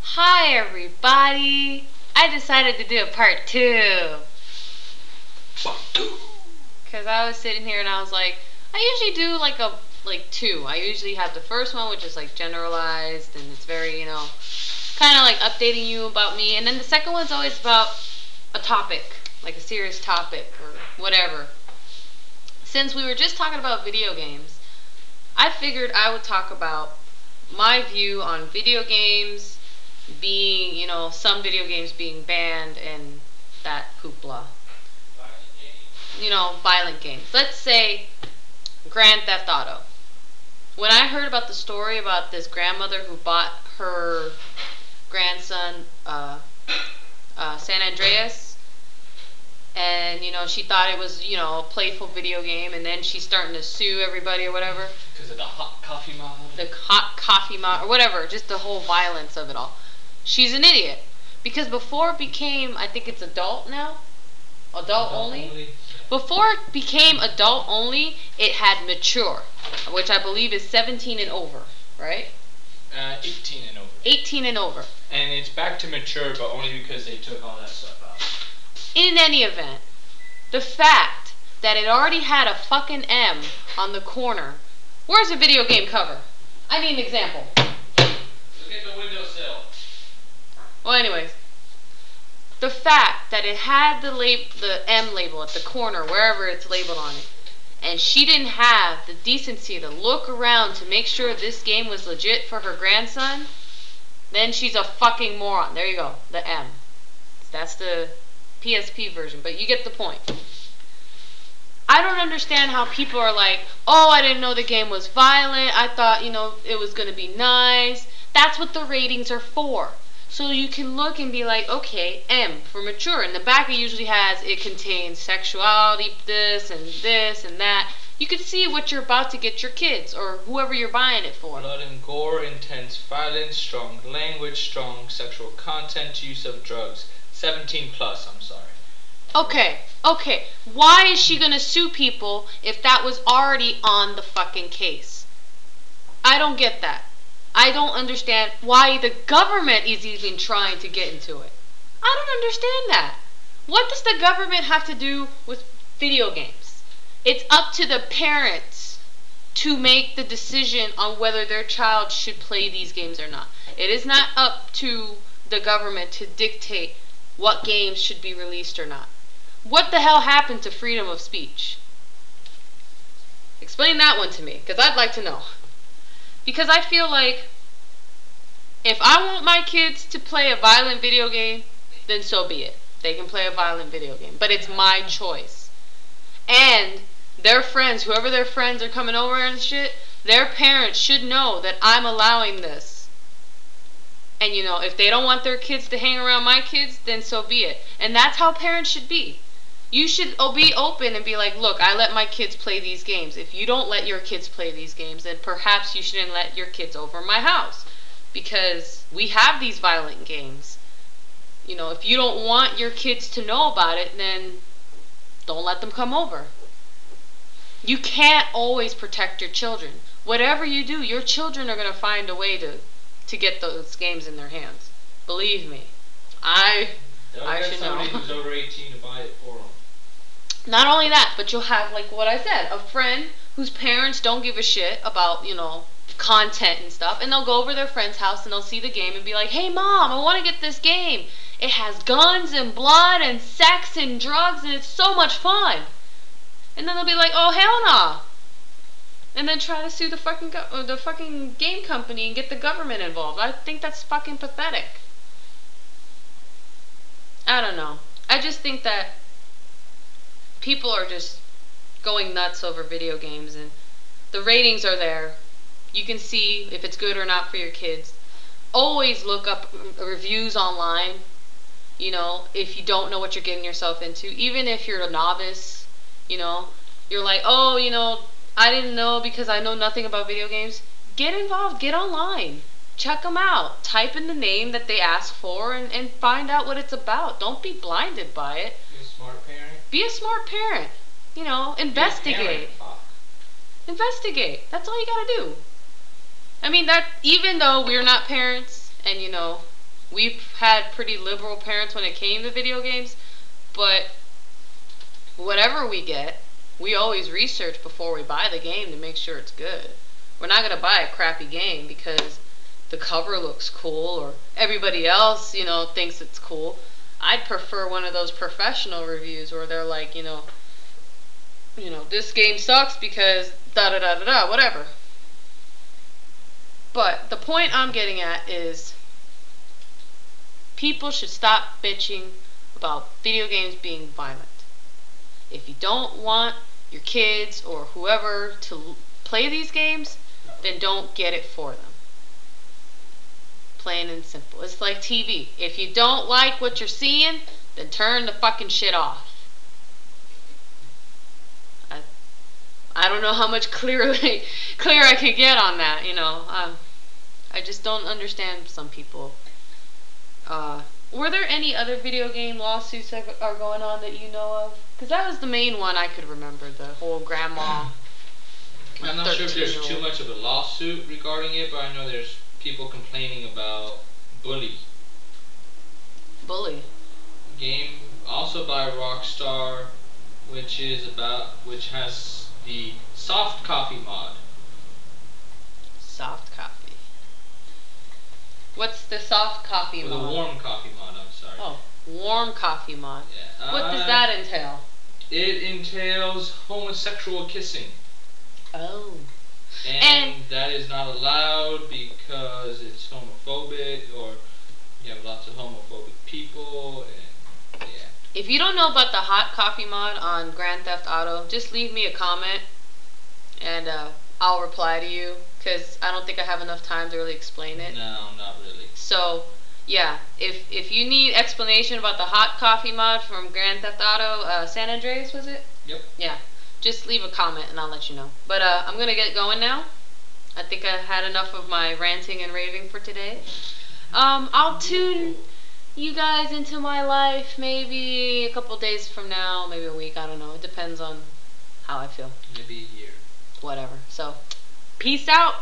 Hi everybody! I decided to do a part 2. Because I was sitting here and I was like, I usually do like 2. I usually have the first one, which is like generalized and it's very, kind of like updating you about me. And then the second one's always about a topic, like a serious topic or whatever. Since we were just talking about video games, I figured I would talk about my view on video games being, some video games being banned and that hoopla. Violent games. Let's say Grand Theft Auto. When I heard about the story about this grandmother who bought her grandson San Andreas, and she thought it was a playful video game, and then she's starting to sue everybody or whatever because of the hot coffee mod. The hot coffee mod or whatever, just the whole violence of it all. She's an idiot, because before it became, I think it's adult now, adult only. Before it became adult only, it had mature, which I believe is 17 and over, right? 18 and over. 18 and over. And it's back to mature, but only because they took all that stuff out. In any event, the fact that it already had a fucking M on the corner. Where's the video game cover? I need an example. Look at the windowsill. Well, anyways, the fact that it had the M label at the corner, wherever it's labeled on it, and she didn't have the decency to look around to make sure this game was legit for her grandson, then she's a fucking moron. There you go, the M. That's the PSP version, but you get the point. I don't understand how people are like, oh, I didn't know the game was violent. I thought, it was going to be nice. That's what the ratings are for. So you can look and be like, okay, M for mature. In the back it usually has, it contains sexuality, this and that. You can see what you're about to get your kids or whoever you're buying it for. Blood and gore, intense violence, strong language, strong sexual content, use of drugs. 17 plus, I'm sorry. Okay. Why is she gonna sue people if that was already on the fucking case? I don't get that. I don't understand why the government is even trying to get into it. I don't understand that. What does the government have to do with video games? It's up to the parents to make the decision on whether their child should play these games or not. It is not up to the government to dictate what games should be released or not. What the hell happened to freedom of speech? Explain that one to me, because I'd like to know. Because I feel like if I want my kids to play a violent video game, then so be it. They can play a violent video game. But it's my choice. And their friends, whoever their friends are coming over and shit, their parents should know that I'm allowing this. And if they don't want their kids to hang around my kids, then so be it. And that's how parents should be. You should be open and be like, look, I let my kids play these games. If you don't let your kids play these games, then perhaps you shouldn't let your kids over my house. Because we have these violent games. If you don't want your kids to know about it, then don't let them come over. You can't always protect your children. Whatever you do, your children are going to find a way to get those games in their hands. Believe me. I should know. Somebody who's over 18 to buy it for them. Not only that, but you'll have, like what I said, a friend whose parents don't give a shit about, content and stuff, and they'll go over their friend's house and they'll see the game and be like, hey mom, I want to get this game. It has guns and blood and sex and drugs and it's so much fun. And then they'll be like, oh hell nah. And then try to sue the fucking game company and get the government involved. I think that's fucking pathetic. I don't know. I just think that people are just going nuts over video games, and the ratings are there. You can see if it's good or not for your kids. Always look up reviews online, if you don't know what you're getting yourself into. Even if you're a novice, you're like, oh, I didn't know because I know nothing about video games. Get involved. Get online. Check them out. Type in the name that they ask for and find out what it's about. Don't be blinded by it. Be a smart parent. Be a smart parent. Investigate. Investigate. That's all you gotta do. I mean, that even though we're not parents and we've had pretty liberal parents when it came to video games, but whatever we get, we always research before we buy the game to make sure it's good. We're not going to buy a crappy game because the cover looks cool or everybody else, thinks it's cool. I'd prefer one of those professional reviews where they're like, this game sucks because da da da da da, whatever. But the point I'm getting at is people should stop bitching about video games being violent. If you don't want your kids or whoever to play these games, then don't get it for them. Plain and simple. It's like TV. If you don't like what you're seeing, then turn the fucking shit off. I don't know how much clear I could get on that, I just don't understand some people. Were there any other video game lawsuits that are going on that you know of? Because that was the main one I could remember, the whole grandma. I'm not sure if there's too much of a lawsuit regarding it, but I know there's people complaining about Bully. Bully. Game also by Rockstar, which has the soft coffee mod. Soft coffee. What's the soft coffee mod? The warm coffee mod, I'm sorry. Oh, warm coffee mod. Yeah. What does that entail? It entails homosexual kissing. Oh. And that is not allowed because it's homophobic, or you have lots of homophobic people, and yeah. If you don't know about the hot coffee mod on Grand Theft Auto, just leave me a comment, and I'll reply to you, because I don't think I have enough time to really explain it. No, not really. So, yeah, if you need explanation about the hot coffee mod from Grand Theft Auto, San Andreas, was it? Yep. Yeah. Just leave a comment and I'll let you know. But I'm going to get going now. I think I had enough of my ranting and raving for today. I'll tune you guys into my life maybe a couple days from now, maybe a week, I don't know. It depends on how I feel. Maybe a year. Whatever. So, peace out.